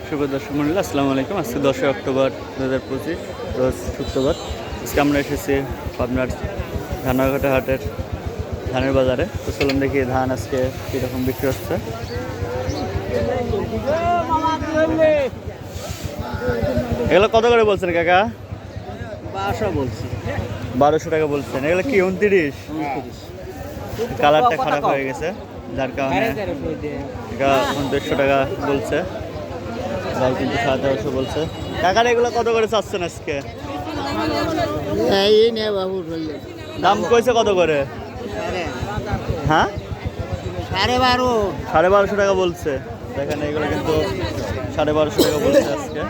শুভ দর্শক মন্ডলী, আসসালামু আলাইকুম। আজকে 10 অক্টোবর 2025 রোজ শুক্রবার। আজকে আমরা এসেছি পাবনার ধানাঘাটা হাটের ধানের বাজারে। তো চলুন দেখি ধান আজকে কীরকম বিক্রি হচ্ছে। এগুলো কত করে বলছেন কাকা? 1200 বলছি। 1200 টাকা বলছেন। এগুলো কি 29? কালারটা খারাপ হয়ে গেছে, যার কারণে এটা 2900 টাকা বলছে। ভাই কিন্তু 1350 বলছে। কাকার এগুলো কত করে চাচ্ছেন আজকে? দাম কইছে কত করে? হ্যাঁ, 1250 টাকা বলছে। দেখেন এগুলো কিন্তু 1250 টাকা বলছে আজকে।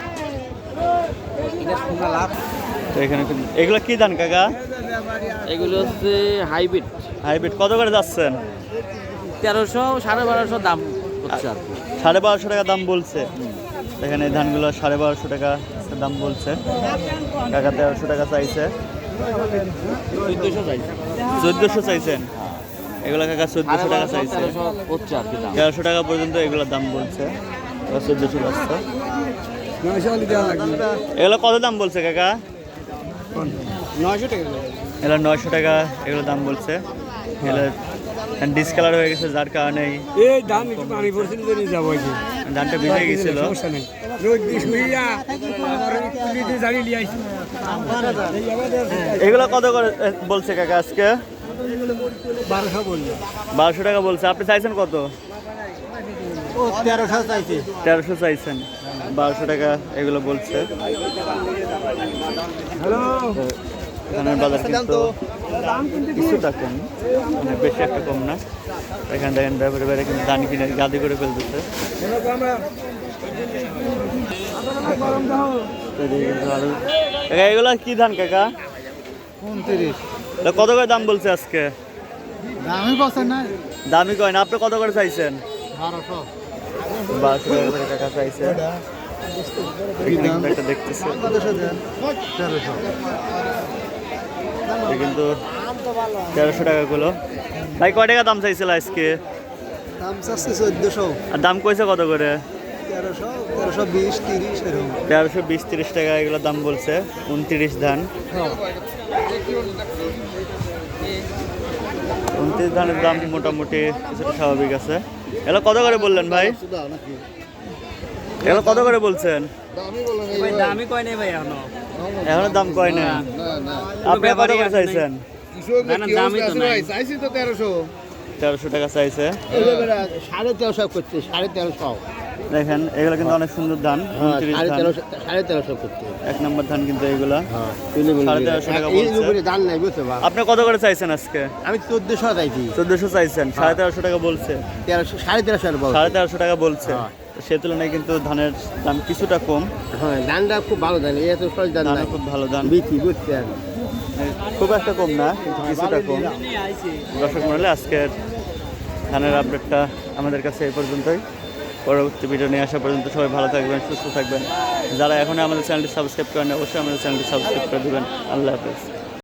তো এখানে এগুলো কি ধান কাকা? এগুলো হচ্ছে হাইব্রিড। হাইব্রিড কত করে যাচ্ছেন? 1300 1250 দাম হচ্ছে আর কি। 1250 টাকা দাম বলছে। দেখেন এই ধানগুলো 1250 টাকা দাম বলছে। কাকা 1300 টাকা চাইছে। 1400 চাইছেন? এগুলো কাকা 1400 টাকা চাইছে। 1300 টাকা পর্যন্ত এগুলোর দাম বলছে। 1400 যাচ্ছে। এগুলো কত দাম বলছে কাকা? 900 টাকা। এগুলো 900 টাকা এগুলো দাম বলছে। এগুলো ডিসকালার হয়ে গেছে, যার কারণে এই দাম একটু পানি পড়ছে নিয়ে যাব এই ধানটা ভিজে গিয়েছিল। সমস্যা নেই। রোজ দিস হইয়া আবার পুলিশে জানি লিয়ে আইছি। এগুলো কত করে বলছে কাকা আজকে? 1200 বললো। 1200 টাকা বলছে। আপনি চাইছেন কত? ও 1300 চাইছে। 1300 চাইছেন। 1200 টাকা এগুলো বলছে। হ্যালো, ধানের বাজার কিন্তু কিছুটা কম, মানে বেশি একটা কম না। এখানে দেখেন ব্যাপারে বাইরে কিন্তু ধান কিনে গাদি করে ফেলতেছে। এগুলো কি ধান কাকা? 29। কত করে দাম বলছে আজকে? দামই বলছেন না। দামি কয় না। আপনি কত করে চাইছেন? 1200। 1200 টাকা করে টাকা চাইছে। একটা দেখতেছে কিন্তু 1300 টাকা গুলো। ভাই কয় টাকা দাম চাইছিল আজকে? দাম চাচ্ছে 1400। আর দাম কইছে কত করে? 1300 1320 30 এরকম। 1320-30 টাকা এগুলো দাম বলছে। 29 ধান। 29 ধানের দাম মোটামুটি কিছুটা স্বাভাবিক আছে। এগুলো কত করে বললেন ভাই? এগুলো কত করে বলছেন? দামই কয় নাই ভাই এখনো দাম কয় না। আপনি কত করে চাইছেন? দামই তো নাই। 1300 টাকা চাইছে। 1350 করতে 1350। দেখেন এগুলো কিন্তু অনেক সুন্দর ধান। 29 ধান। 1350 করতে। 1 নম্বর ধান কিন্তু এগুলা। হ্যাঁ, 1350 টাকা বলছে। দাম নাই বুঝতে পারছ। আপনি কত করে চাইছেন আজকে? আমি 1400 চাইছি। 1400 চাইছেন। 1350 টাকা বলছে। 1350 বল। 1350 টাকা বলছে। হ্যাঁ। সে তুলনায় কিন্তু ধানের দাম কিছুটা কম। হ্যাঁ, ধানটা খুব ভালো ধান। এত সহজ ধান না। খুব ভালো ধান। বিচি বুঝতে আর খুব একটা কম না, কিন্তু কিছুটা কম। দর্শক মণ্ডলী, আজকের ধানের আপডেটটা আমাদের কাছে এই পর্যন্তই। পরবর্তী ভিডিও নিয়ে আসা পর্যন্ত সবাই ভালো থাকবেন, সুস্থ থাকবেন। যারা এখনও আমাদের চ্যানেলটি সাবস্ক্রাইব করেন, অবশ্যই আমাদের চ্যানেলটি সাবস্ক্রাইব করে দেবেন। আল্লাহ হাফেজ।